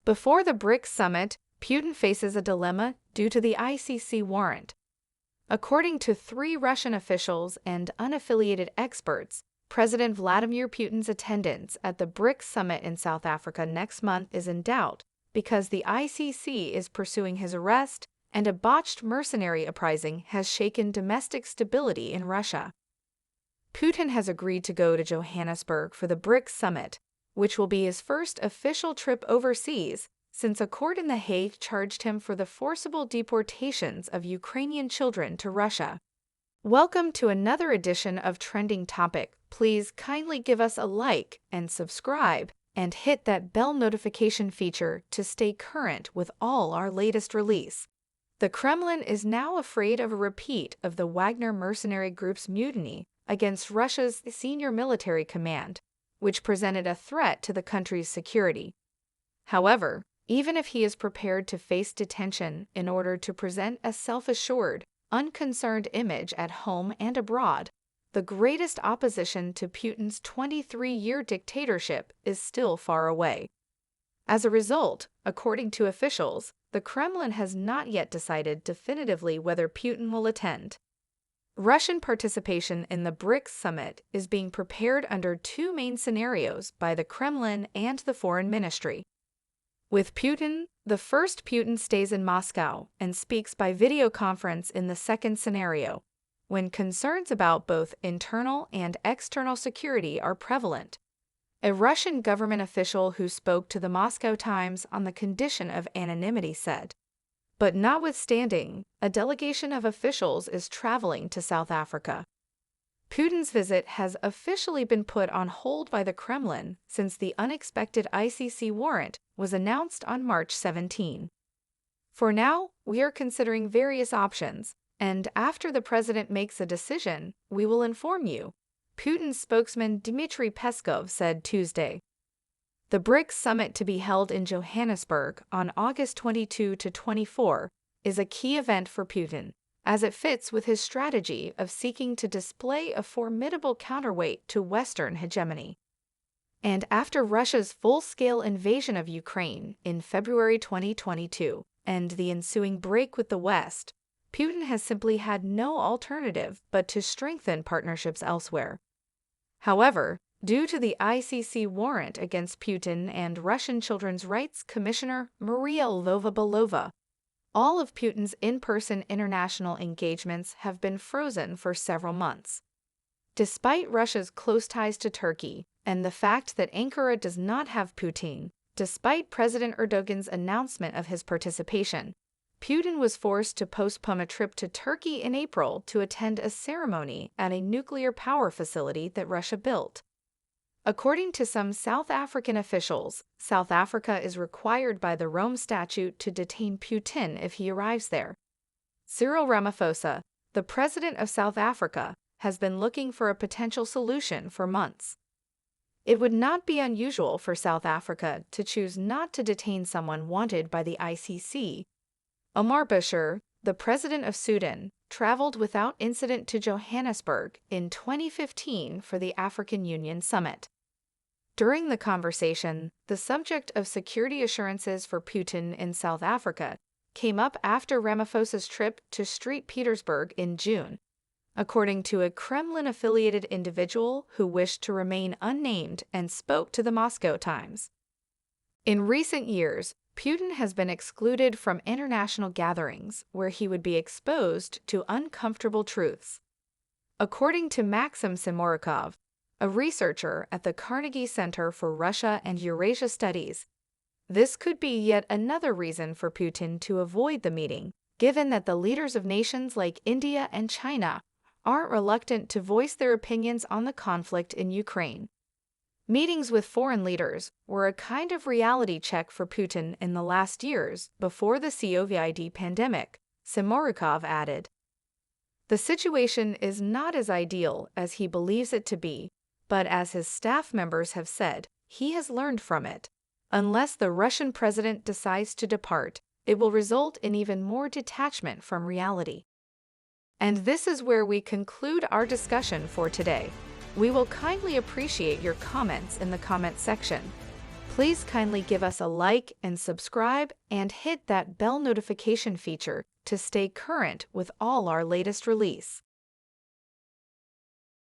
Before the Brics summit, Putin faces a dilemma due to the ICC warrant. According to 3 Russian officials and unaffiliated experts, President Vladimir Putin's attendance at the Brics summit in South Africa next month is in doubt because the ICC is pursuing his arrest and a botched mercenary uprising has shaken domestic stability in Russia. Putin has agreed to go to Johannesburg for the Brics summit, which will be his first official trip overseas since a court in The Hague charged him for the forcible deportations of Ukrainian children to Russia. Welcome to another edition of Trending Topic. Please kindly give us a like and subscribe, and hit that bell notification feature to stay current with all our latest release. The Kremlin is now afraid of a repeat of the Wagner mercenary group's mutiny against Russia's senior military command, which presented a threat to the country's security. However, even if he is prepared to face detention in order to present a self-assured, unconcerned image at home and abroad, the greatest opposition to Putin's 23-year dictatorship is still far away. As a result, according to officials, the Kremlin has not yet decided definitively whether Putin will attend. Russian participation in the Brics summit is being prepared under 2 main scenarios by the Kremlin and the Foreign Ministry. With Putin, the first Putin stays in Moscow and speaks by video conference in the second scenario, when concerns about both internal and external security are prevalent. A Russian government official who spoke to the Moscow Times on the condition of anonymity said, "But notwithstanding, a delegation of officials is traveling to South Africa." Putin's visit has officially been put on hold by the Kremlin since the unexpected ICC warrant was announced on March 17. For now, we are considering various options, and after the president makes a decision, we will inform you, Putin's spokesman Dmitry Peskov said Tuesday. The Brics summit, to be held in Johannesburg on August 22 to 24, is a key event for Putin, as it fits with his strategy of seeking to display a formidable counterweight to Western hegemony. And after Russia's full-scale invasion of Ukraine in February 2022 and the ensuing break with the West, Putin has simply had no alternative but to strengthen partnerships elsewhere. However, due to the ICC warrant against Putin and Russian Children's Rights Commissioner Maria Lvova-Belova, all of Putin's in-person international engagements have been frozen for several months. Despite Russia's close ties to Turkey and the fact that Ankara does not have Putin, despite President Erdogan's announcement of his participation, Putin was forced to postpone a trip to Turkey in April to attend a ceremony at a nuclear power facility that Russia built. According to some South African officials, South Africa is required by the Rome Statute to detain Putin if he arrives there. Cyril Ramaphosa, the president of South Africa, has been looking for a potential solution for months. It would not be unusual for South Africa to choose not to detain someone wanted by the ICC. Omar Bashir, the president of Sudan, traveled without incident to Johannesburg in 2015 for the African Union Summit. During the conversation, the subject of security assurances for Putin in South Africa came up after Ramaphosa's trip to St. Petersburg in June, according to a Kremlin-affiliated individual who wished to remain unnamed and spoke to the Moscow Times. In recent years, Putin has been excluded from international gatherings where he would be exposed to uncomfortable truths. According to Maxim Simorikov, a researcher at the Carnegie Center for Russia and Eurasia Studies, this could be yet another reason for Putin to avoid the meeting, given that the leaders of nations like India and China aren't reluctant to voice their opinions on the conflict in Ukraine. Meetings with foreign leaders were a kind of reality check for Putin in the last years before the COVID pandemic, Simorikov added. The situation is not as ideal as he believes it to be, but as his staff members have said, he has learned from it. Unless the Russian president decides to depart, it will result in even more detachment from reality. And this is where we conclude our discussion for today. We will kindly appreciate your comments in the comment section. Please kindly give us a like and subscribe and hit that bell notification feature to stay current with all our latest release.